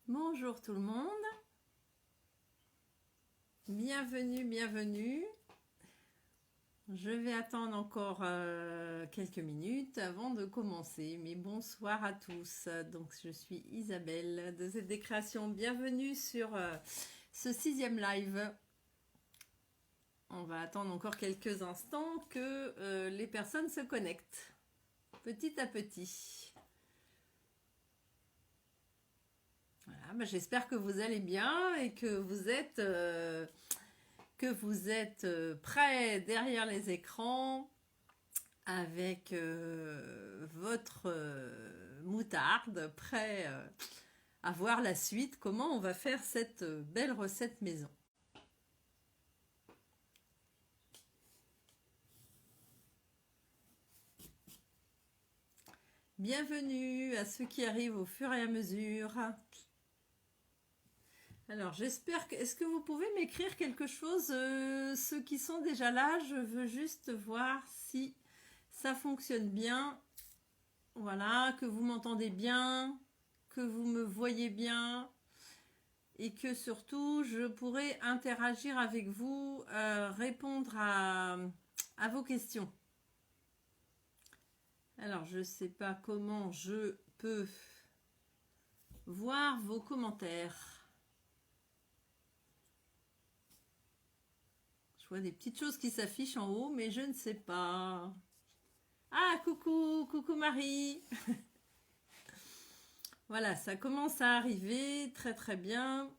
Bonjour tout le monde, bienvenue. Je vais attendre encore quelques minutes avant de commencer, mais bonsoir à tous. Donc je suis Isabelle de ZD Création, bienvenue sur ce 6e live. On va attendre encore quelques instants que les personnes se connectent, petit à petit. Voilà, j'espère que vous allez bien et que vous êtes prêts derrière les écrans avec votre moutarde, prêt à voir la suite, comment on va faire cette belle recette maison. Bienvenue à ceux qui arrivent au fur et à mesure. Alors, j'espère que... Est-ce que vous pouvez m'écrire quelque chose, ceux qui sont déjà là? Je veux juste voir si ça fonctionne bien. Voilà, que vous m'entendez bien, que vous me voyez bien et que surtout, je pourrai interagir avec vous, répondre à vos questions. Alors, je ne sais pas comment je peux voir vos commentaires. Je vois des petites choses qui s'affichent en haut, mais je ne sais pas. Ah, coucou Marie. Voilà, ça commence à arriver, très bien.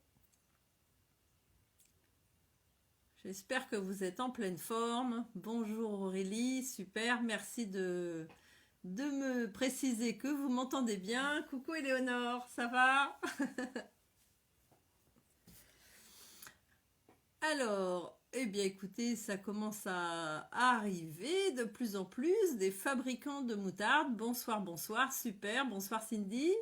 J'espère que vous êtes en pleine forme. Bonjour Aurélie, super, merci de me préciser que vous m'entendez bien. Coucou Éléonore, ça va? Alors, eh bien écoutez, ça commence à arriver de plus en plus des fabricants de moutarde. Bonsoir, super, bonsoir Cindy.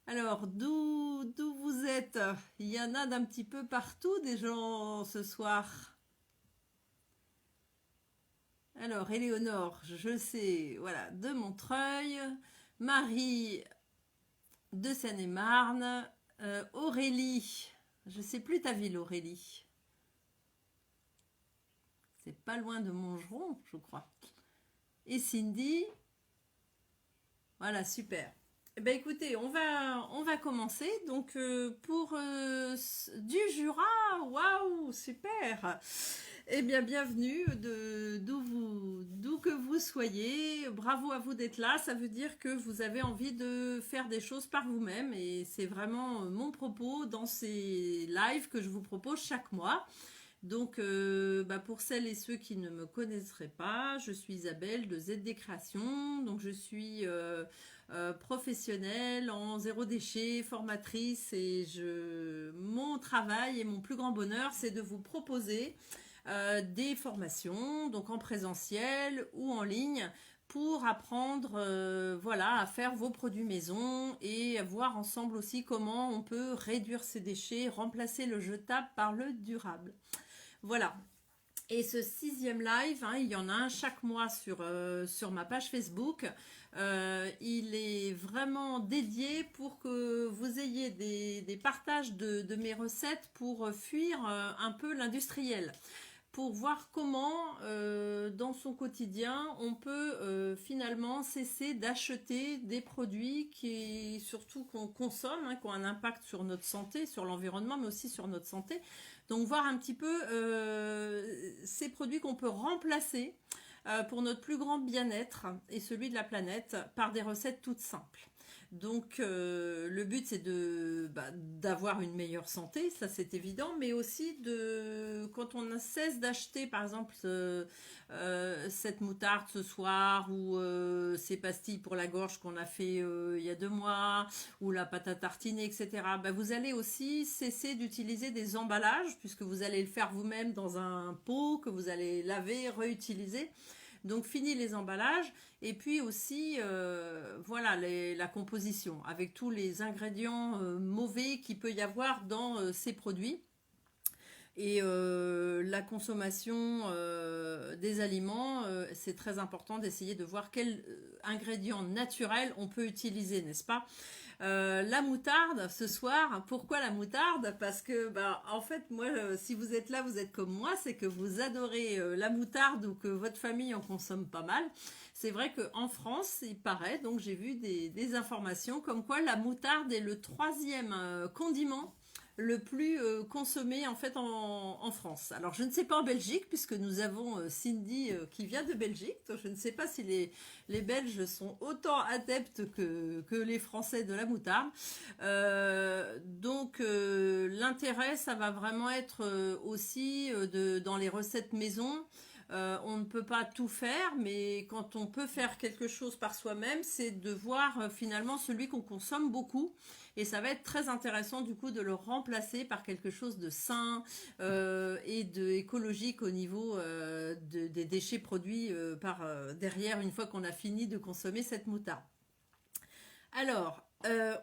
Alors, d'où vous êtes? Il y en a d'un petit peu partout des gens ce soir. Alors, Éléonore, je sais, voilà, de Montreuil. Marie, de Seine-et-Marne. Aurélie, je sais plus ta ville, Aurélie. C'est pas loin de Montgeron, je crois. Et Cindy. Voilà, super. Eh ben écoutez, on va commencer. Donc pour du Jura, waouh, super. Eh bien bienvenue d'où que vous soyez. Bravo à vous d'être là. Ça veut dire que vous avez envie de faire des choses par vous-même et c'est vraiment mon propos dans ces lives que je vous propose chaque mois. Donc, pour celles et ceux qui ne me connaisseraient pas, je suis Isabelle de ZD Création. Donc, je suis professionnelle en zéro déchet, formatrice et mon travail et mon plus grand bonheur, c'est de vous proposer des formations, donc en présentiel ou en ligne, pour apprendre voilà, à faire vos produits maison et voir ensemble aussi comment on peut réduire ses déchets, remplacer le jetable par le durable. Voilà. Et ce 6e live, il y en a un chaque mois sur ma page Facebook. Il est vraiment dédié pour que vous ayez des partages de mes recettes pour fuir un peu l'industriel. Pour voir comment, dans son quotidien, on peut finalement cesser d'acheter des produits qui, surtout qu'on consomme, qui ont un impact sur notre santé, sur l'environnement, mais aussi sur notre santé. Donc voir un petit peu ces produits qu'on peut remplacer pour notre plus grand bien-être et celui de la planète par des recettes toutes simples. Donc le but c'est d'avoir une meilleure santé, ça c'est évident, mais aussi quand on cesse d'acheter par exemple cette moutarde ce soir ou ces pastilles pour la gorge qu'on a fait il y a 2 mois ou la pâte à tartiner, etc. Vous allez aussi cesser d'utiliser des emballages puisque vous allez le faire vous-même dans un pot que vous allez laver, réutiliser. Donc fini les emballages et puis aussi voilà la composition avec tous les ingrédients mauvais qu'il peut y avoir dans ces produits. Et la consommation des aliments, c'est très important d'essayer de voir quels ingrédients naturels on peut utiliser, n'est-ce pas? La moutarde, ce soir, pourquoi la moutarde? Parce que, bah, en fait, moi, si vous êtes là, vous êtes comme moi, c'est que vous adorez la moutarde ou que votre famille en consomme pas mal. C'est vrai qu'en France, il paraît, donc j'ai vu des informations comme quoi la moutarde est le troisième condiment le plus consommé en fait en France. Alors je ne sais pas en Belgique puisque nous avons Cindy qui vient de Belgique. Donc, je ne sais pas si les Belges sont autant adeptes que les Français de la moutarde. L'intérêt ça va vraiment être aussi dans les recettes maison. On ne peut pas tout faire, mais quand on peut faire quelque chose par soi-même, c'est de voir finalement celui qu'on consomme beaucoup. Et ça va être très intéressant du coup de le remplacer par quelque chose de sain et de écologique au niveau des déchets produits derrière une fois qu'on a fini de consommer cette moutarde. Alors,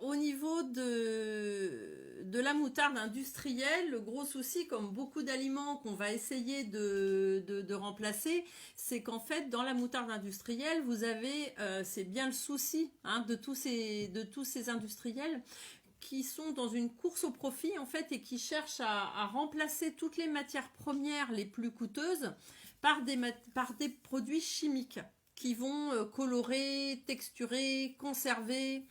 au niveau de la moutarde industrielle, le gros souci, comme beaucoup d'aliments qu'on va essayer de remplacer, c'est qu'en fait, dans la moutarde industrielle, vous avez, c'est bien le souci hein, de tous ces industriels qui sont dans une course au profit en fait et qui cherchent à remplacer toutes les matières premières les plus coûteuses par des produits chimiques qui vont colorer, texturer, conserver.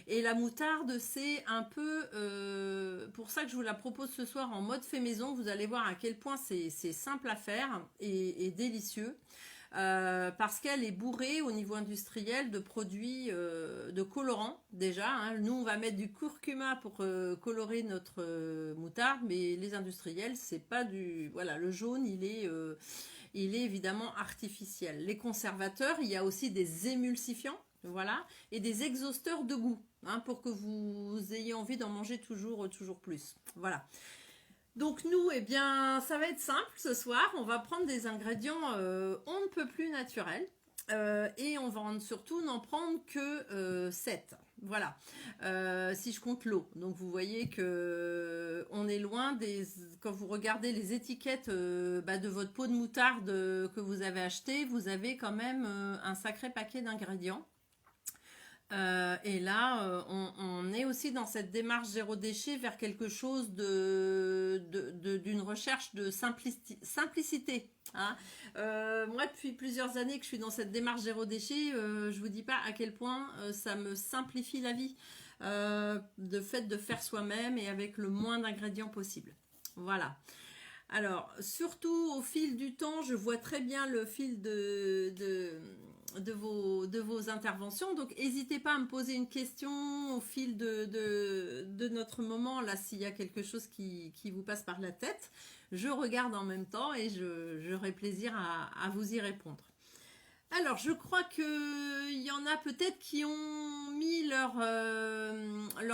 Et la moutarde, c'est un peu pour ça que je vous la propose ce soir en mode fait maison. Vous allez voir à quel point c'est simple à faire et délicieux. Parce qu'elle est bourrée au niveau industriel de produits de colorants déjà. Hein. Nous, on va mettre du curcuma pour colorer notre moutarde, mais les industriels, c'est pas du... Voilà, le jaune, il est évidemment artificiel. Les conservateurs, il y a aussi des émulsifiants. Voilà, et des exhausteurs de goût, hein, pour que vous ayez envie d'en manger toujours plus. Voilà. Donc nous, eh bien, ça va être simple ce soir. On va prendre des ingrédients on ne peut plus naturels. Et on va surtout n'en prendre que 7. Voilà. Si je compte l'eau. Donc vous voyez que on est loin des... Quand vous regardez les étiquettes de votre pot de moutarde que vous avez acheté, vous avez quand même un sacré paquet d'ingrédients. Et là, on est aussi dans cette démarche zéro déchet vers quelque chose d'une recherche de simplicité. Hein. Moi, depuis plusieurs années que je suis dans cette démarche zéro déchet, je vous dis pas à quel point ça me simplifie la vie. De fait de faire soi-même et avec le moins d'ingrédients possible. Voilà. Alors, surtout au fil du temps, je vois très bien le fil de vos interventions. Donc, n'hésitez pas à me poser une question au fil de notre moment, là, s'il y a quelque chose qui vous passe par la tête. Je regarde en même temps et j'aurai plaisir à vous y répondre. Alors, je crois qu'il y en a peut-être qui ont mis leur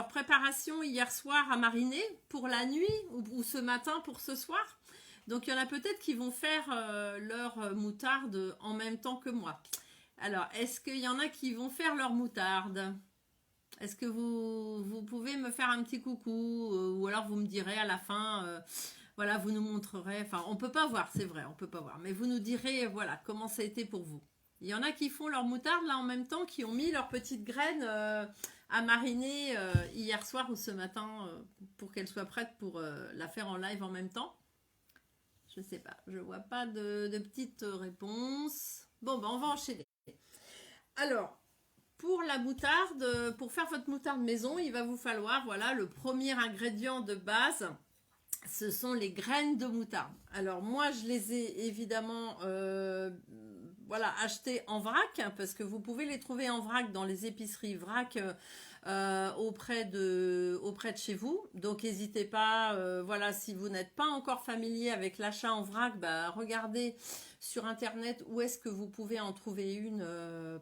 préparation hier soir à mariner pour la nuit ou ce matin pour ce soir. Donc, il y en a peut-être qui vont faire leur moutarde en même temps que moi. Alors, est-ce qu'il y en a qui vont faire leur moutarde? Est-ce que vous pouvez me faire un petit coucou ou alors vous me direz à la fin, voilà, vous nous montrerez. Enfin, on peut pas voir, c'est vrai, on peut pas voir. Mais vous nous direz, voilà, comment ça a été pour vous. Il y en a qui font leur moutarde là en même temps, qui ont mis leurs petites graines à mariner hier soir ou ce matin pour qu'elles soient prêtes pour la faire en live en même temps. Je sais pas, je vois pas de petites réponses. Bon, ben on va enchaîner. Alors, pour la moutarde, pour faire votre moutarde maison, il va vous falloir, voilà, le premier ingrédient de base, ce sont les graines de moutarde. Alors moi, je les ai évidemment voilà, achetées en vrac, parce que vous pouvez les trouver en vrac dans les épiceries vrac auprès de chez vous. Donc n'hésitez pas, voilà, si vous n'êtes pas encore familier avec l'achat en vrac, bah, regardez sur internet où est-ce que vous pouvez en trouver une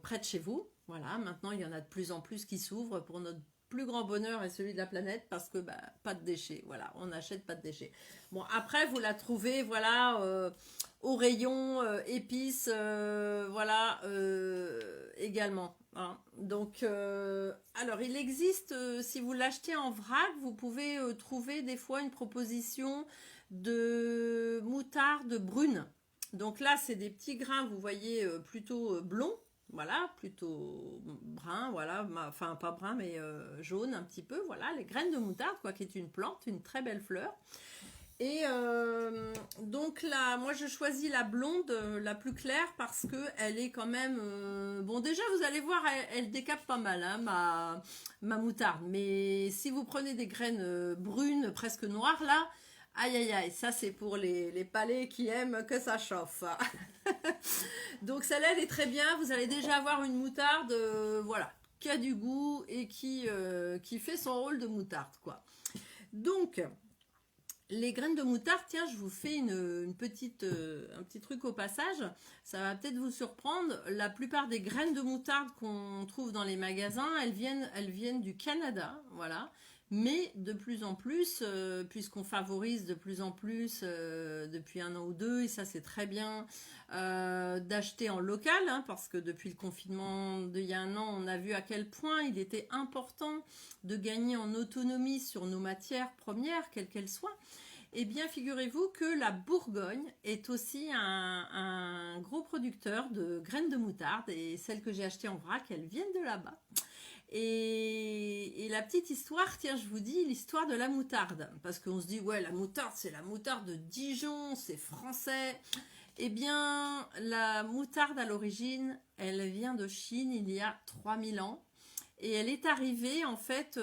près de chez vous. Voilà, maintenant il y en a de plus en plus qui s'ouvrent pour notre plus grand bonheur et celui de la planète parce que bah, pas de déchets, voilà, on n'achète pas de déchets. Bon, après vous la trouvez, voilà, au rayon épices, voilà, également. Hein. Donc, alors il existe, si vous l'achetez en vrac, vous pouvez trouver des fois une proposition de moutarde brune. Donc là, c'est des petits grains, vous voyez, plutôt blonds. voilà, plutôt brun, voilà, enfin pas brun mais jaune un petit peu, voilà, les graines de moutarde, quoi, qui est une plante, une très belle fleur. Et donc là, moi je choisis la blonde, la plus claire, parce que elle est quand même... bon, déjà vous allez voir, elle décape pas mal, hein, ma moutarde. Mais si vous prenez des graines brunes, presque noires, là, aïe aïe aïe, ça c'est pour les palais qui aiment que ça chauffe. Donc celle-là, elle est très bien. Vous allez déjà avoir une moutarde, voilà, qui a du goût et qui fait son rôle de moutarde, quoi. Donc... les graines de moutarde, tiens, je vous fais un petit truc au passage. Ça va peut-être vous surprendre. La plupart des graines de moutarde qu'on trouve dans les magasins, elles viennent du Canada, voilà. Mais de plus en plus, puisqu'on favorise de plus en plus depuis 1 an ou 2, et ça c'est très bien, d'acheter en local, hein, parce que depuis le confinement d'il y a 1 an, on a vu à quel point il était important de gagner en autonomie sur nos matières premières, quelles qu'elles soient. Eh bien, figurez-vous que la Bourgogne est aussi un gros producteur de graines de moutarde, et celles que j'ai achetées en vrac, elles viennent de là-bas. Et la petite histoire, tiens, je vous dis l'histoire de la moutarde, parce qu'on se dit, ouais, la moutarde, c'est la moutarde de Dijon, c'est français. Eh bien, la moutarde à l'origine, elle vient de Chine il y a 3000 ans. Et elle est arrivée en fait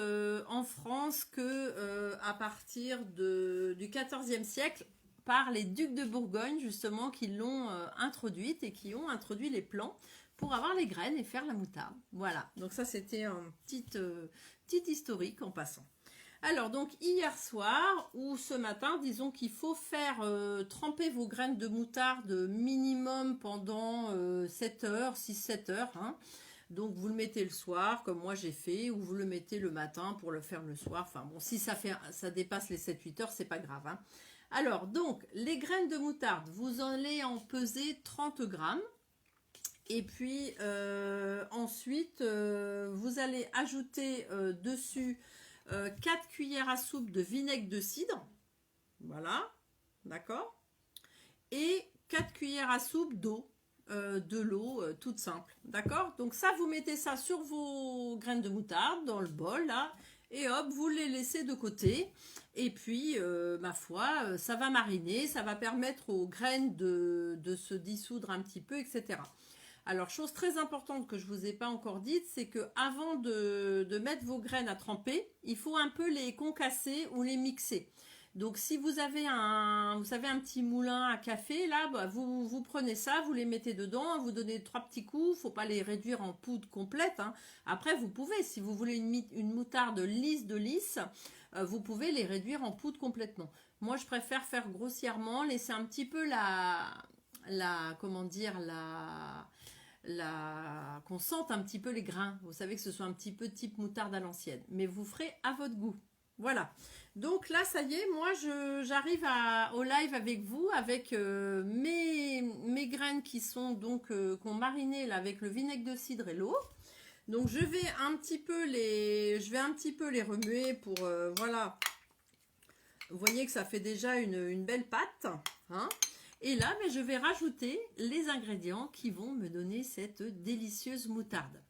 en France que à partir du XIVe siècle par les ducs de Bourgogne justement qui l'ont introduite et qui ont introduit les plants pour avoir les graines et faire la moutarde. Voilà, donc ça c'était un petit historique en passant. Alors donc hier soir ou ce matin, disons qu'il faut faire tremper vos graines de moutarde minimum pendant 7 heures, 6-7 heures, hein. Donc vous le mettez le soir, comme moi j'ai fait, ou vous le mettez le matin pour le faire le soir. Enfin bon, si ça dépasse les 7-8 heures, c'est pas grave, hein. Alors, donc, les graines de moutarde, vous allez en peser 30 grammes. Et puis, ensuite, vous allez ajouter dessus 4 cuillères à soupe de vinaigre de cidre. Voilà, d'accord. Et 4 cuillères à soupe d'eau. De l'eau toute simple, d'accord. Donc ça, vous mettez ça sur vos graines de moutarde dans le bol là, et hop, vous les laissez de côté. Et puis ma foi, ça va mariner, ça va permettre aux graines de se dissoudre un petit peu, etc. Alors, chose très importante que je vous ai pas encore dite, c'est que avant de mettre vos graines à tremper, il faut un peu les concasser ou les mixer. Donc si vous avez un petit moulin à café, là, bah, vous prenez ça, vous les mettez dedans, vous donnez 3 petits coups, faut pas les réduire en poudre complète, hein. Après, vous pouvez, si vous voulez une moutarde lisse de lisse, vous pouvez les réduire en poudre complètement. Moi, je préfère faire grossièrement, laisser un petit peu comment dire, qu'on sente un petit peu les grains. Vous savez que ce soit un petit peu type moutarde à l'ancienne, mais vous ferez à votre goût. Voilà. Donc là, ça y est, moi, j'arrive au live avec vous, avec mes graines qui sont donc qu'on mariné là avec le vinaigre de cidre et l'eau. Donc je vais un petit peu les remuer pour voilà. Vous voyez que ça fait déjà une belle pâte, hein. Et là, mais je vais rajouter les ingrédients qui vont me donner cette délicieuse moutarde.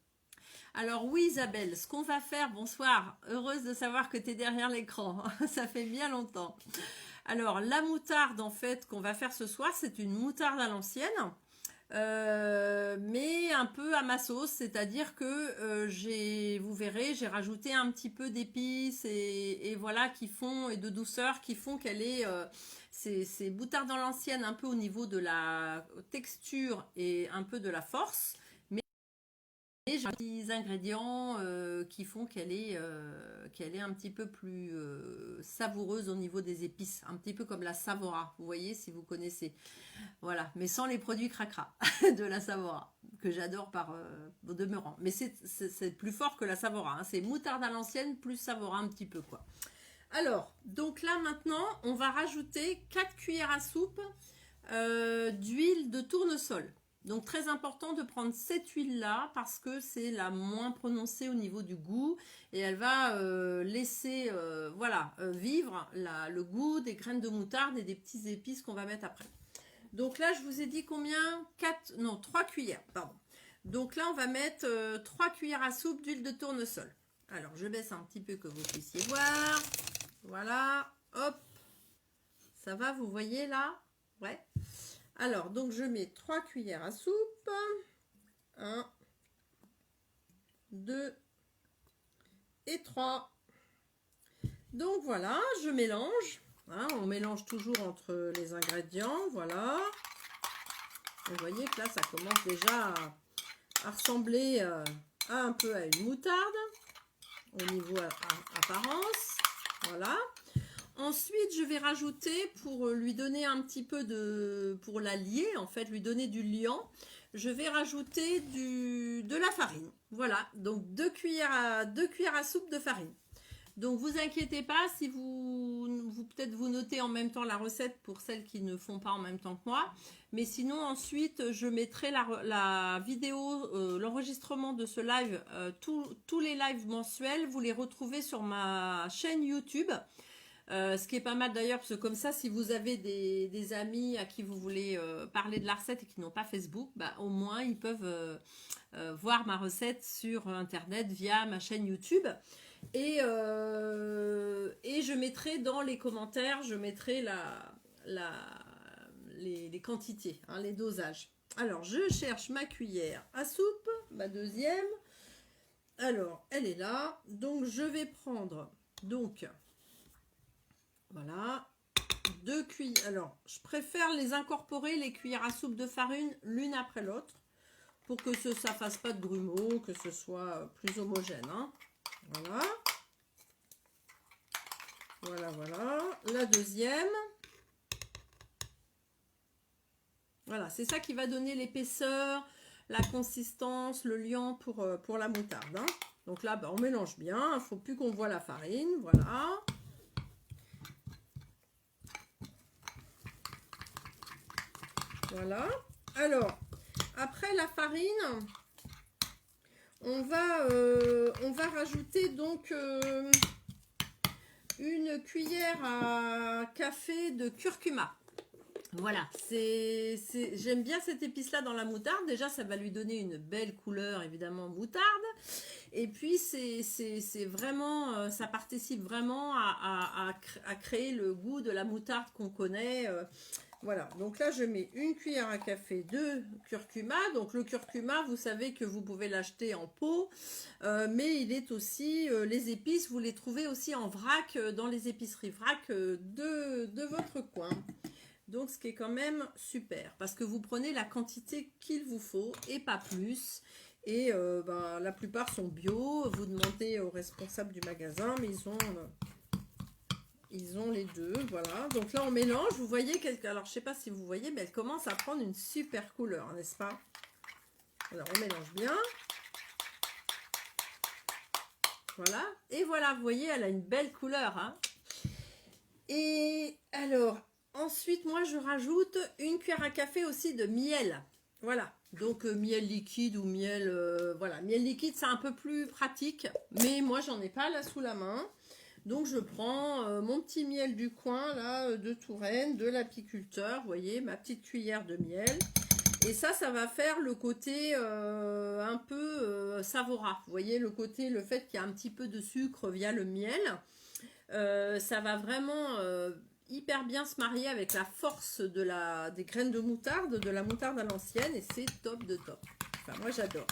Alors oui Isabelle, ce qu'on va faire, bonsoir, heureuse de savoir que tu es derrière l'écran, ça fait bien longtemps. Alors la moutarde en fait qu'on va faire ce soir, c'est une moutarde à l'ancienne, mais un peu à ma sauce, c'est-à-dire que vous verrez, j'ai rajouté un petit peu d'épices et voilà et de douceur qui font qu'elle est... c'est moutarde à l'ancienne un peu au niveau de la texture et un peu de la force. Et j'ai des petits ingrédients qui font qu'elle est un petit peu plus savoureuse au niveau des épices, un petit peu comme la Savora, vous voyez si vous connaissez. Voilà, mais sans les produits cracra de la Savora, que j'adore au demeurant. Mais c'est plus fort que la Savora, hein. C'est moutarde à l'ancienne plus Savora un petit peu quoi. Alors, donc là maintenant, on va rajouter 4 cuillères à soupe d'huile de tournesol. Donc très important de prendre cette huile-là parce que c'est la moins prononcée au niveau du goût et elle va laisser vivre le goût des graines de moutarde et des petits épices qu'on va mettre après. Donc là, je vous ai dit combien 3 cuillères, pardon. Donc là, on va mettre 3 cuillères à soupe d'huile de tournesol. Alors, je baisse un petit peu que vous puissiez voir. Voilà, hop. Ça va, vous voyez là? Ouais. Alors, donc je mets 3 cuillères à soupe. 1, 2 et 3. Donc voilà, je mélange. Hein, on mélange toujours entre les ingrédients. Voilà. Vous voyez que là, ça commence déjà à ressembler un peu à une moutarde au niveau apparence. Voilà. Ensuite, je vais rajouter, pour lui donner un petit peu pour la lier, en fait, lui donner du liant, je vais rajouter de la farine. Voilà, donc 2 cuillères à soupe de farine. Donc, vous inquiétez pas, si peut-être vous notez en même temps la recette pour celles qui ne font pas en même temps que moi. Mais sinon, ensuite, je mettrai la vidéo, l'enregistrement de ce live, tous les lives mensuels, vous les retrouvez sur ma chaîne YouTube. Ce qui est pas mal d'ailleurs, parce que comme ça, si vous avez des amis à qui vous voulez parler de la recette et qui n'ont pas Facebook, bah, au moins ils peuvent voir ma recette sur Internet via ma chaîne YouTube. Et je mettrai dans les commentaires, je mettrai les quantités, hein, les dosages. Alors, je cherche ma cuillère à soupe, ma deuxième. Alors, elle est là. Donc, je vais prendre... Donc... Voilà, 2 cuillères. Alors, je préfère les incorporer, les cuillères à soupe de farine, l'une après l'autre, pour que ça fasse pas de grumeaux, que ce soit plus homogène. Hein. Voilà. Voilà, voilà. La deuxième. Voilà, c'est ça qui va donner l'épaisseur, la consistance, le liant pour la moutarde. Hein. Donc là, bah, on mélange bien. Il ne faut plus qu'on voit la farine. Voilà. Voilà. Alors, après la farine, on va rajouter donc une cuillère à café de curcuma. Voilà, j'aime bien cette épice-là dans la moutarde. Déjà, ça va lui donner une belle couleur, évidemment, moutarde. Et puis, c'est vraiment, ça participe vraiment à créer le goût de la moutarde qu'on connaît. Voilà, donc là je mets une cuillère à café de curcuma. Donc le curcuma, vous savez que vous pouvez l'acheter en pot, mais il est aussi, les épices, vous les trouvez aussi en vrac dans les épiceries vrac de votre coin. Donc ce qui est quand même super, parce que vous prenez la quantité qu'il vous faut et pas plus. Et la plupart sont bio, vous demandez aux responsables du magasin, mais ils ont les deux, voilà. Donc là, on mélange. Vous voyez, alors je sais pas si vous voyez, mais elle commence à prendre une super couleur, n'est-ce pas? Alors, on mélange bien. Voilà. Et voilà, vous voyez, elle a une belle couleur. Hein. Et alors, ensuite, moi, je rajoute une cuillère à café aussi de miel. Voilà. Donc, miel liquide ou miel... voilà, miel liquide, c'est un peu plus pratique. Mais moi, j'en ai pas là sous la main. Donc je prends mon petit miel du coin là de Touraine, de l'apiculteur, vous voyez, ma petite cuillère de miel. Et ça va faire le côté un peu savoura. Vous voyez, le fait qu'il y a un petit peu de sucre via le miel. Ça va vraiment hyper bien se marier avec la force des graines de moutarde, de la moutarde à l'ancienne. Et c'est top de top. Enfin, moi j'adore.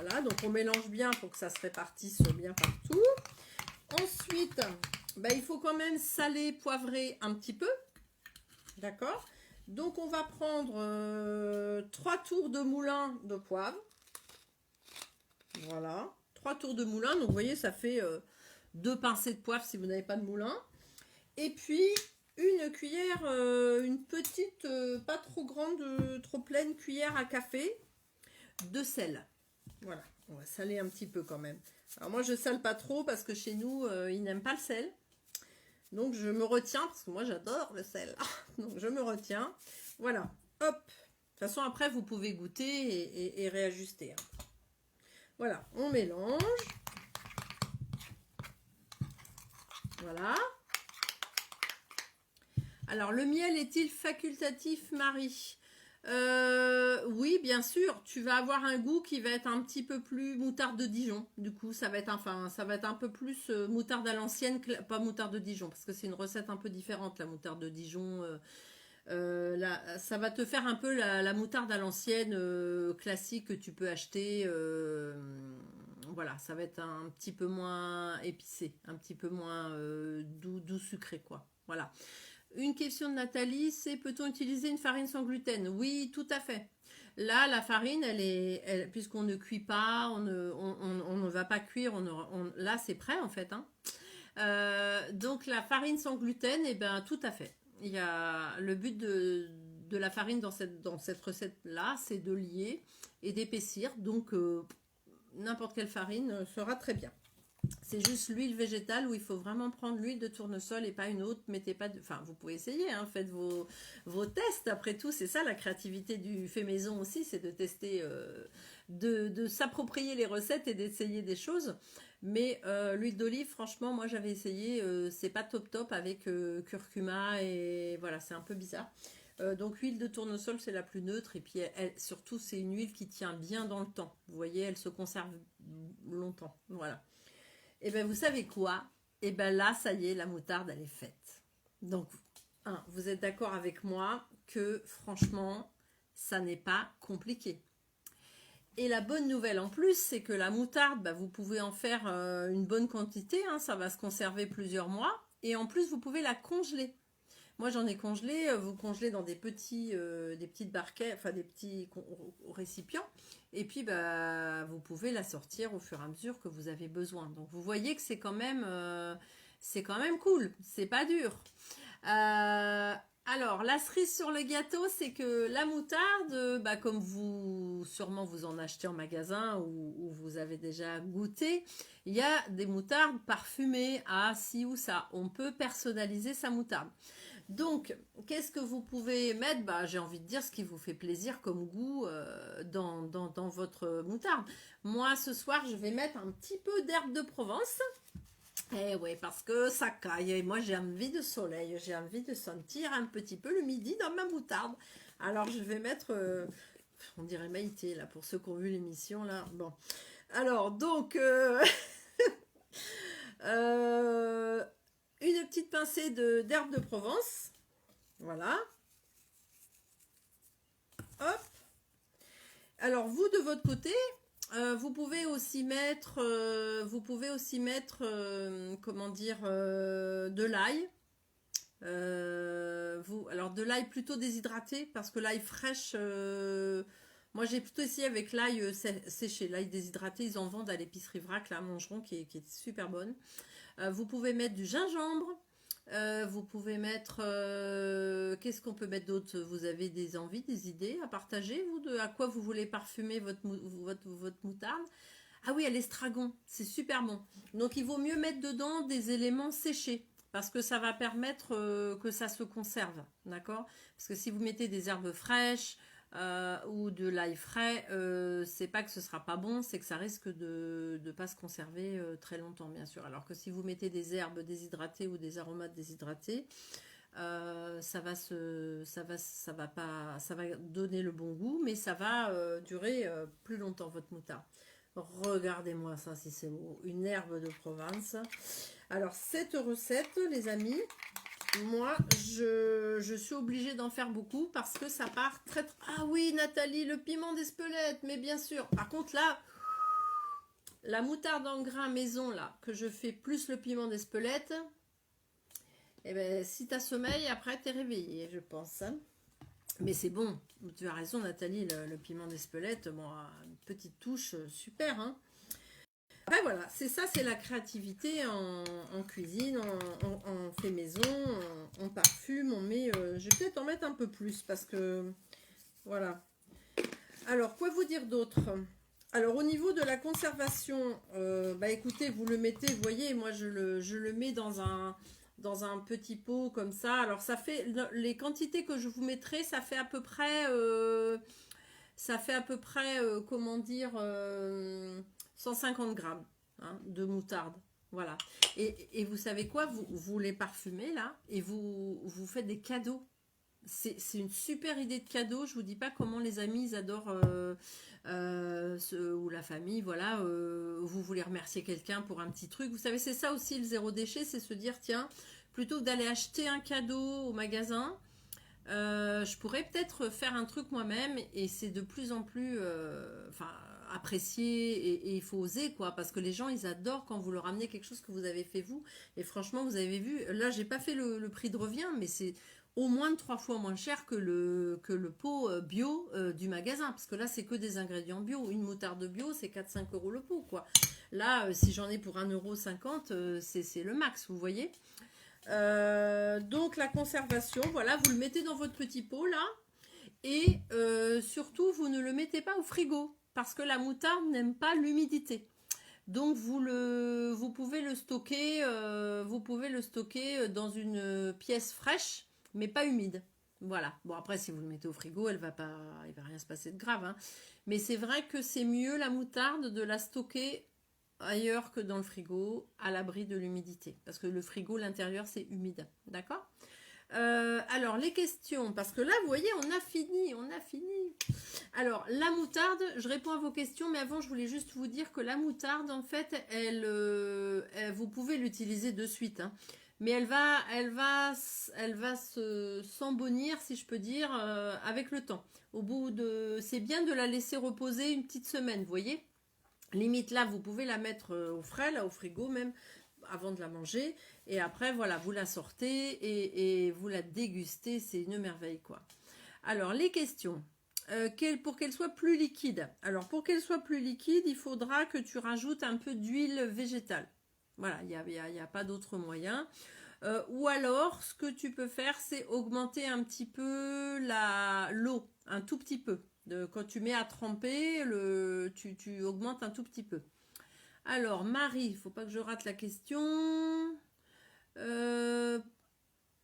Voilà, donc on mélange bien pour que ça se répartisse bien partout. Ensuite, il faut quand même saler, poivrer un petit peu. D'accord? Donc on va prendre 3 tours de moulin de poivre. Voilà, 3 tours de moulin. Donc vous voyez, ça fait 2 pincées de poivre si vous n'avez pas de moulin. Et puis une cuillère, une petite, pas trop grande, trop pleine cuillère à café de sel. Voilà, on va saler un petit peu quand même. Alors moi je sale pas trop parce que chez nous ils n'aiment pas le sel. Donc je me retiens parce que moi j'adore le sel. Donc je me retiens. Voilà, hop. De toute façon après vous pouvez goûter et réajuster. Voilà, on mélange. Voilà. Alors le miel est-il facultatif, Marie? Oui, bien sûr, tu vas avoir un goût qui va être un petit peu plus moutarde de Dijon. Du coup, ça va être enfin, ça va être un peu plus moutarde à l'ancienne, pas moutarde de Dijon, parce que c'est une recette un peu différente, la moutarde de Dijon. Ça va te faire un peu la moutarde à l'ancienne classique que tu peux acheter. Voilà, ça va être un petit peu moins épicé, un petit peu moins doux sucré, quoi. Voilà. Une question de Nathalie, c'est peut-on utiliser une farine sans gluten? Oui, tout à fait. Là, la farine, puisqu'on ne cuit pas, on ne va pas cuire, là c'est prêt en fait, hein. Donc la farine sans gluten, eh ben tout à fait. Il y a le but de la farine dans cette recette-là, c'est de lier et d'épaissir. Donc n'importe quelle farine sera très bien. C'est juste l'huile végétale où il faut vraiment prendre l'huile de tournesol et pas une autre. Mettez pas de... Enfin, vous pouvez essayer, hein, faites vos tests. Après tout, c'est ça la créativité du fait maison aussi, c'est de tester, de s'approprier les recettes et d'essayer des choses. Mais l'huile d'olive, franchement, moi j'avais essayé, c'est pas top top avec curcuma et voilà, c'est un peu bizarre. Donc l'huile de tournesol c'est la plus neutre et puis surtout c'est une huile qui tient bien dans le temps. Vous voyez, elle se conserve longtemps. Voilà. Et bien, vous savez quoi? Et bien là, ça y est, la moutarde, elle est faite. Donc, hein, vous êtes d'accord avec moi que franchement, ça n'est pas compliqué. Et la bonne nouvelle en plus, c'est que la moutarde, bah, vous pouvez en faire une bonne quantité, hein, ça va se conserver plusieurs mois. Et en plus, vous pouvez la congeler. Moi, j'en ai congelé. Vous congelez dans des petites barquettes, enfin des petits récipients. Et puis, bah, vous pouvez la sortir au fur et à mesure que vous avez besoin. Donc, vous voyez que c'est quand même cool. C'est pas dur. Alors, la cerise sur le gâteau, c'est que la moutarde, bah, comme vous sûrement vous en achetez en magasin ou vous avez déjà goûté, il y a des moutardes parfumées à ci ou ça. On peut personnaliser sa moutarde. Donc, qu'est-ce que vous pouvez mettre? Bah, j'ai envie de dire ce qui vous fait plaisir comme goût dans votre moutarde. Moi, ce soir, je vais mettre un petit peu d'herbe de Provence. Eh oui, parce que ça caille. Et moi, j'ai envie de soleil. J'ai envie de sentir un petit peu le midi dans ma moutarde. Alors, je vais mettre... on dirait Maïté, là, pour ceux qui ont vu l'émission, là. Bon. Alors, donc... euh, une petite pincée d'herbe de Provence. Voilà. Hop. Alors, vous, de votre côté... vous pouvez aussi mettre, comment dire, de l'ail. Alors de l'ail plutôt déshydraté parce que l'ail fraîche, moi j'ai plutôt essayé avec l'ail séché, l'ail déshydraté, ils en vendent à l'épicerie vrac, là, à Mangeron, qui est super bonne. Vous pouvez mettre du gingembre. Vous pouvez mettre... qu'est-ce qu'on peut mettre d'autre? Vous avez des envies, des idées à partager, vous, de à quoi vous voulez parfumer votre moutarde? Ah oui, à l'estragon, c'est super bon. Donc il vaut mieux mettre dedans des éléments séchés parce que ça va permettre que ça se conserve, d'accord? Parce que si vous mettez des herbes fraîches ou de l'ail frais, c'est pas que ce sera pas bon, c'est que ça risque de ne pas se conserver très longtemps, bien sûr. Alors que si vous mettez des herbes déshydratées ou des aromates déshydratés, ça va donner le bon goût, mais ça va durer plus longtemps votre moutarde. Regardez-moi ça si c'est beau, une herbe de Provence. Alors cette recette, les amis, moi je suis obligée d'en faire beaucoup parce que ça part très... Ah oui Nathalie, le piment d'Espelette, mais bien sûr. Par contre là, la moutarde en grains maison là, que je fais plus le piment d'Espelette, eh ben si t'as sommeil, après t'es réveillé, je pense. Hein. Mais c'est bon, tu as raison Nathalie, le piment d'Espelette, bon, une petite touche super. Hein. Après voilà, c'est ça, c'est la créativité en cuisine, en fait maison, on parfume, on met... je vais peut-être en mettre un peu plus parce que... Voilà. Alors, quoi vous dire d'autre? Alors, au niveau de la conservation, bah écoutez, vous le mettez, vous voyez, moi je le mets dans un petit pot comme ça. Alors, ça fait... Les quantités que je vous mettrai, ça fait à peu près... comment dire, 150 grammes hein, de moutarde. Voilà. Et vous savez quoi? Vous les parfumez là et vous faites des cadeaux. C'est une super idée de cadeau. Je vous dis pas comment les amis ils adorent ou la famille. Voilà, vous voulez remercier quelqu'un pour un petit truc. Vous savez, c'est ça aussi le zéro déchet, c'est se dire tiens, plutôt que d'aller acheter un cadeau au magasin, je pourrais peut-être faire un truc moi-même et c'est de plus en plus enfin, apprécié et il faut oser quoi parce que les gens ils adorent quand vous leur ramenez quelque chose que vous avez fait vous et franchement vous avez vu là j'ai pas fait le prix de revient mais c'est au moins de 3 fois moins cher que le pot bio du magasin parce que là c'est que des ingrédients bio une moutarde bio c'est 4-5 € le pot quoi là si j'en ai pour 1,50 € c'est le max vous voyez. Donc la conservation, voilà, vous le mettez dans votre petit pot là, et surtout vous ne le mettez pas au frigo parce que la moutarde n'aime pas l'humidité. Donc vous pouvez le stocker dans une pièce fraîche, mais pas humide. Voilà. Bon après si vous le mettez au frigo, il va rien se passer de grave. Hein. Mais c'est vrai que c'est mieux la moutarde de la stocker ailleurs que dans le frigo, à l'abri de l'humidité. Parce que le frigo, l'intérieur, c'est humide. D'accord. Alors, les questions. Parce que là, vous voyez, on a fini. Alors, la moutarde, je réponds à vos questions. Mais avant, je voulais juste vous dire que la moutarde, en fait, vous pouvez l'utiliser de suite. Hein. Mais elle va s'embonir, si je peux dire, avec le temps. C'est bien de la laisser reposer une petite semaine, vous voyez. Limite là, vous pouvez la mettre au frais, là au frigo même, avant de la manger. Et après, voilà, vous la sortez et vous la dégustez. C'est une merveille, quoi. Alors, les questions. Pour qu'elle soit plus liquide. Alors, pour qu'elle soit plus liquide, il faudra que tu rajoutes un peu d'huile végétale. Voilà, il n'y a pas d'autre moyen. Ou alors, ce que tu peux faire, c'est augmenter un petit peu l'eau, un tout petit peu. Quand tu mets à tremper, tu augmentes un tout petit peu. Alors, Marie, il ne faut pas que je rate la question.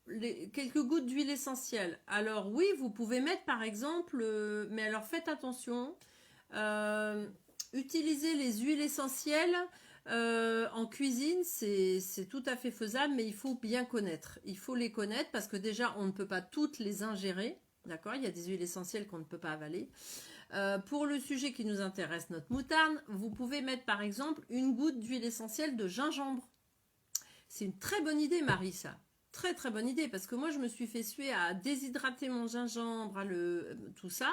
Quelques gouttes d'huile essentielle. Alors oui, vous pouvez mettre par exemple, mais alors faites attention, utilisez les huiles essentielles en cuisine, c'est tout à fait faisable, mais il faut bien connaître. Il faut les connaître parce que déjà, on ne peut pas toutes les ingérer. D'accord, il y a des huiles essentielles qu'on ne peut pas avaler. Pour le sujet qui nous intéresse, notre moutarde, vous pouvez mettre par exemple une goutte d'huile essentielle de gingembre. C'est une très bonne idée, Marie, ça. Très très bonne idée parce que moi je me suis fait suer à déshydrater mon gingembre, tout ça.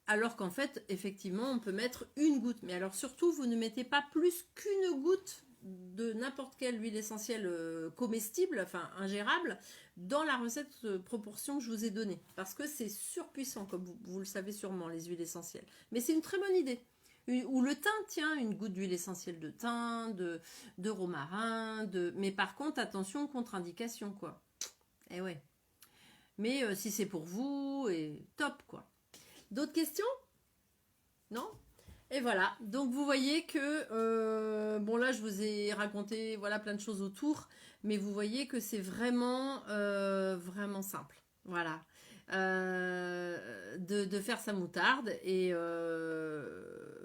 Alors qu'en fait, effectivement, on peut mettre une goutte. Mais alors surtout, vous ne mettez pas plus qu'une goutte de n'importe quelle huile essentielle comestible, enfin ingérable, dans la recette proportion que je vous ai donnée. Parce que c'est surpuissant, comme vous le savez sûrement, les huiles essentielles. Mais c'est une très bonne idée. Ou le thym, tiens, une goutte d'huile essentielle de thym, de romarin, mais par contre, attention, contre-indication, quoi. Eh ouais. Mais si c'est pour vous, et top, quoi. D'autres questions? Non? Et voilà, donc vous voyez que, bon là je vous ai raconté voilà, plein de choses autour, mais vous voyez que c'est vraiment, vraiment simple. Voilà, de faire sa moutarde et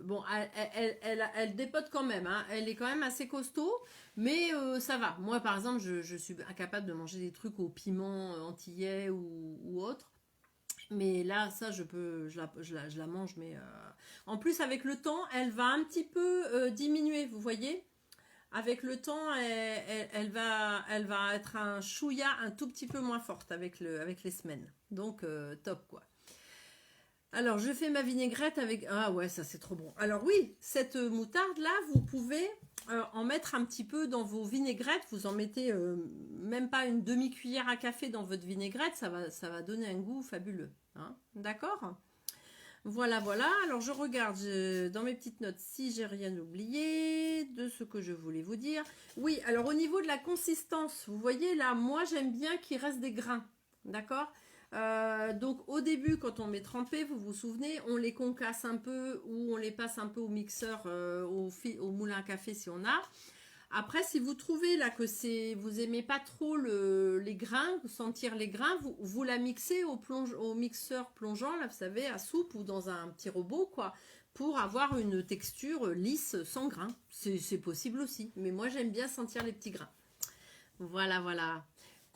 bon, elle dépote quand même, hein. Elle est quand même assez costaud, mais ça va. Moi par exemple, je suis incapable de manger des trucs au piment antillais ou autre. Mais là, ça, je la mange. Mais en plus, avec le temps, elle va un petit peu diminuer, vous voyez. Avec le temps, elle va être un chouïa un tout petit peu moins forte avec les semaines. Donc, top, quoi. Alors, je fais ma vinaigrette avec... Ah ouais, ça, c'est trop bon. Alors oui, cette moutarde-là, vous pouvez en mettre un petit peu dans vos vinaigrettes. Vous en mettez même pas une demi-cuillère à café dans votre vinaigrette. Ça va donner un goût fabuleux. Hein. D'accord ? Voilà, voilà. Alors, je regarde dans mes petites notes si j'ai rien oublié de ce que je voulais vous dire. Oui, alors au niveau de la consistance, vous voyez là, moi, j'aime bien qu'il reste des grains. D'accord ? Donc au début quand on met trempé, vous vous souvenez, on les concasse un peu ou on les passe un peu au mixeur, au moulin à café si on a. Après si vous trouvez là que vous aimez pas trop les grains, sentir les grains, vous la mixez au mixeur plongeant là, vous savez, à soupe ou dans un petit robot quoi, pour avoir une texture lisse sans grains. C'est possible aussi, mais moi j'aime bien sentir les petits grains. Voilà, voilà.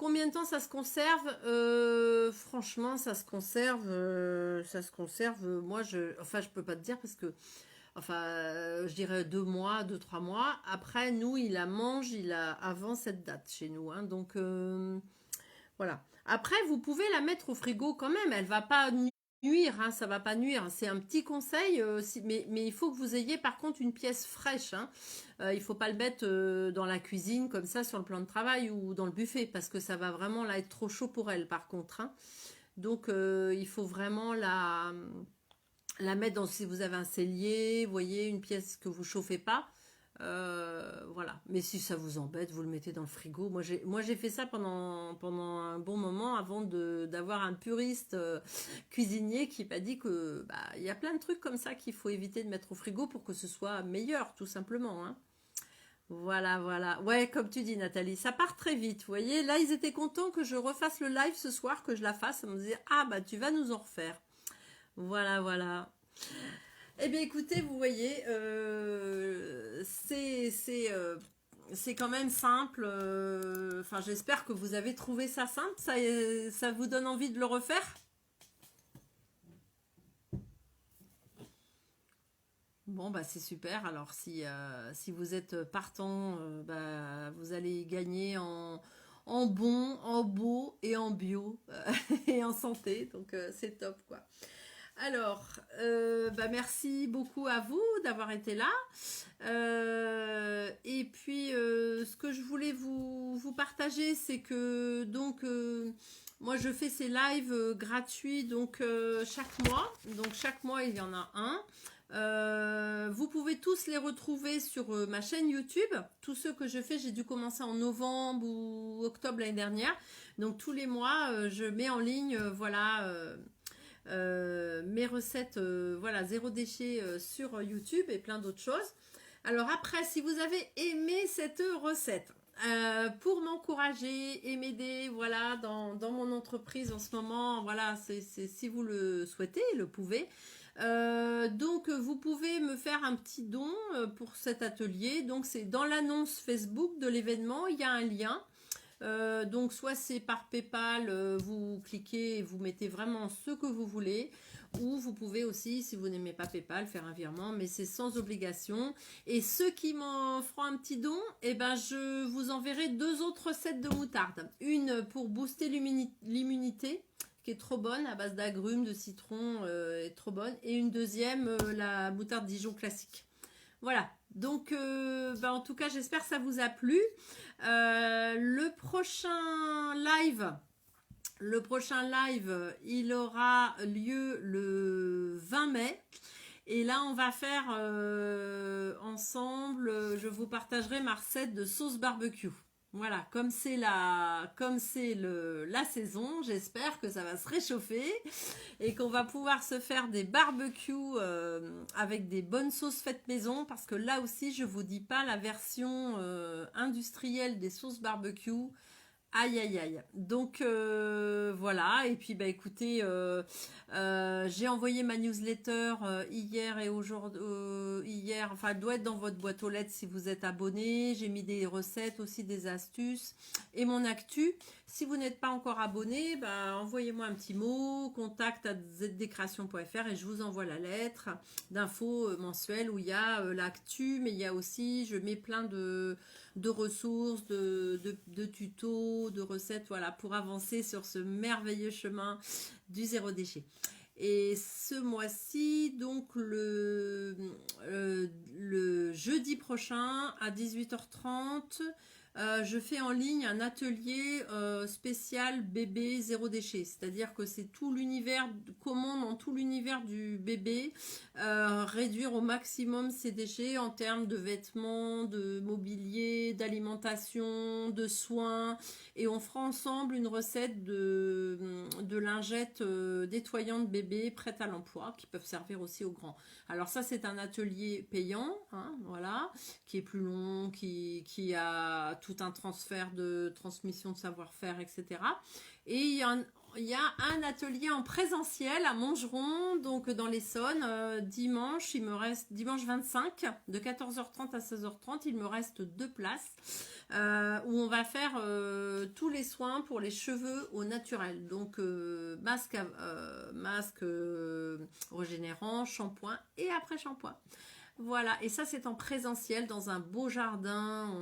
Combien de temps ça se conserve? Franchement, ça se conserve. Moi, je peux pas te dire parce que, enfin, je dirais 2 mois, 2, 3 mois. Après, nous, il la mange, avant cette date chez nous, hein, donc voilà. Après, vous pouvez la mettre au frigo quand même. Elle va pas nuire, hein, ça va pas nuire. C'est un petit conseil, mais il faut que vous ayez par contre une pièce fraîche, hein. Il faut pas le mettre dans la cuisine comme ça sur le plan de travail ou dans le buffet parce que ça va vraiment là être trop chaud pour elle par contre, hein. Donc il faut vraiment la mettre dans, si vous avez un cellier, vous voyez, une pièce que vous chauffez pas. Voilà. Mais si ça vous embête, vous le mettez dans le frigo. Moi j'ai fait ça pendant un bon moment avant d'avoir un puriste cuisinier qui m'a dit que bah, il y a plein de trucs comme ça qu'il faut éviter de mettre au frigo pour que ce soit meilleur, tout simplement, hein. Voilà, voilà. Ouais, comme tu dis, Nathalie, ça part très vite. Vous voyez, là, ils étaient contents que je refasse le live ce soir, que je la fasse. Ils me disaient, ah, bah, tu vas nous en refaire. Voilà, voilà. Eh bien, écoutez, vous voyez, c'est quand même simple. Enfin, j'espère que vous avez trouvé ça simple. Ça vous donne envie de le refaire? Bon, bah c'est super. Alors, si vous êtes partant, bah, vous allez gagner en bon, en beau et en bio et en santé. Donc, c'est top, quoi. Alors, bah merci beaucoup à vous d'avoir été là. Et puis, ce que je voulais vous partager, c'est que donc moi je fais ces lives gratuits donc chaque mois. Donc chaque mois il y en a un. Vous pouvez tous les retrouver sur ma chaîne YouTube. Tous ceux que je fais, j'ai dû commencer en novembre ou octobre l'année dernière. Donc tous les mois, je mets en ligne, voilà. Mes recettes, voilà, zéro déchet sur YouTube et plein d'autres choses. Alors après, si vous avez aimé cette recette, pour m'encourager et m'aider, voilà, dans mon entreprise en ce moment, voilà, si vous le souhaitez, le pouvez. Donc vous pouvez me faire un petit don pour cet atelier. Donc c'est dans l'annonce Facebook de l'événement, il y a un lien. Donc soit c'est par PayPal, vous cliquez et vous mettez vraiment ce que vous voulez, ou vous pouvez aussi, si vous n'aimez pas PayPal, faire un virement, mais c'est sans obligation. Et ceux qui m'en feront un petit don, eh ben je vous enverrai 2 autres recettes de moutarde. Une pour booster l'immunité, qui est trop bonne, à base d'agrumes, de citron, est trop bonne, et une deuxième, la moutarde Dijon classique. Voilà, donc bah, en tout cas j'espère que ça vous a plu. Le prochain live, il aura lieu le 20 mai. Et là, on va faire ensemble, je vous partagerai ma recette de sauce barbecue. Voilà, comme c'est la saison, j'espère que ça va se réchauffer et qu'on va pouvoir se faire des barbecues avec des bonnes sauces faites maison, parce que là aussi, je vous dis pas la version industrielle des sauces barbecue. Aïe aïe aïe. Donc voilà, et puis bah écoutez, j'ai envoyé ma newsletter hier et aujourd'hui, hier, enfin elle doit être dans votre boîte aux lettres si vous êtes abonné. J'ai mis des recettes aussi, des astuces et mon actu. Si vous n'êtes pas encore abonné, bah envoyez-moi un petit mot, contact@zdcreation.fr et je vous envoie la lettre d'infos mensuelles où il y a l'actu, mais il y a aussi, je mets plein de ressources, de tutos, de recettes, voilà, pour avancer sur ce merveilleux chemin du zéro déchet. Et ce mois-ci, donc le jeudi prochain à 18h30, je fais en ligne un atelier spécial bébé zéro déchet. C'est-à-dire que c'est tout l'univers, comment dans tout l'univers du bébé réduire au maximum ses déchets en termes de vêtements, de mobilier, d'alimentation, de soins. Et on fera ensemble une recette de lingettes nettoyantes bébé prêtes à l'emploi qui peuvent servir aussi aux grands. Alors ça, c'est un atelier payant, hein, voilà, qui est plus long, qui a tout un transfert de transmission de savoir-faire, etc. Et il y a un atelier en présentiel à Montgeron, donc dans l'Essonne, dimanche, il me reste dimanche 25, de 14h30 à 16h30, il me reste 2 places, où on va faire tous les soins pour les cheveux au naturel, donc masque régénérant, shampoing et après shampoing. Voilà, et ça c'est en présentiel dans un beau jardin.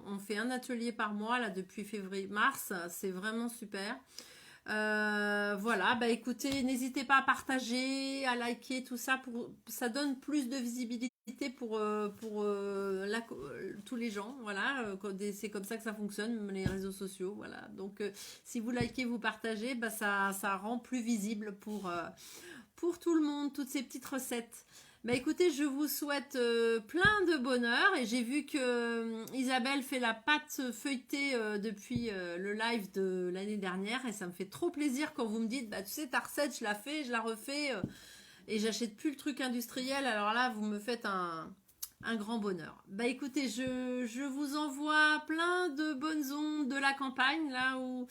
On fait un atelier par mois là depuis février-mars, c'est vraiment super. Voilà, bah écoutez, n'hésitez pas à partager, à liker, tout ça, ça donne plus de visibilité pour tous les gens, voilà, c'est comme ça que ça fonctionne, même les réseaux sociaux, voilà. Donc, si vous likez, vous partagez, bah ça rend plus visible pour tout le monde, toutes ces petites recettes. Bah écoutez, je vous souhaite plein de bonheur et j'ai vu que Isabelle fait la pâte feuilletée depuis le live de l'année dernière et ça me fait trop plaisir quand vous me dites bah tu sais ta recette je la fais, je la refais et j'achète plus le truc industriel, alors là vous me faites un grand bonheur. Bah écoutez, je vous envoie plein de bonnes ondes de la campagne là où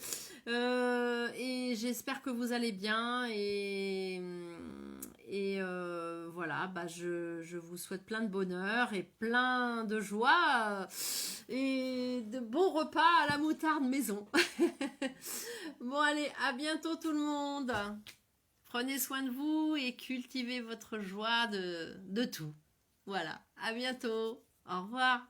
et j'espère que vous allez bien et voilà, bah je vous souhaite plein de bonheur et plein de joie et de bons repas à la moutarde maison. Bon allez, à bientôt tout le monde. Prenez soin de vous et cultivez votre joie de tout. Voilà, à bientôt. Au revoir.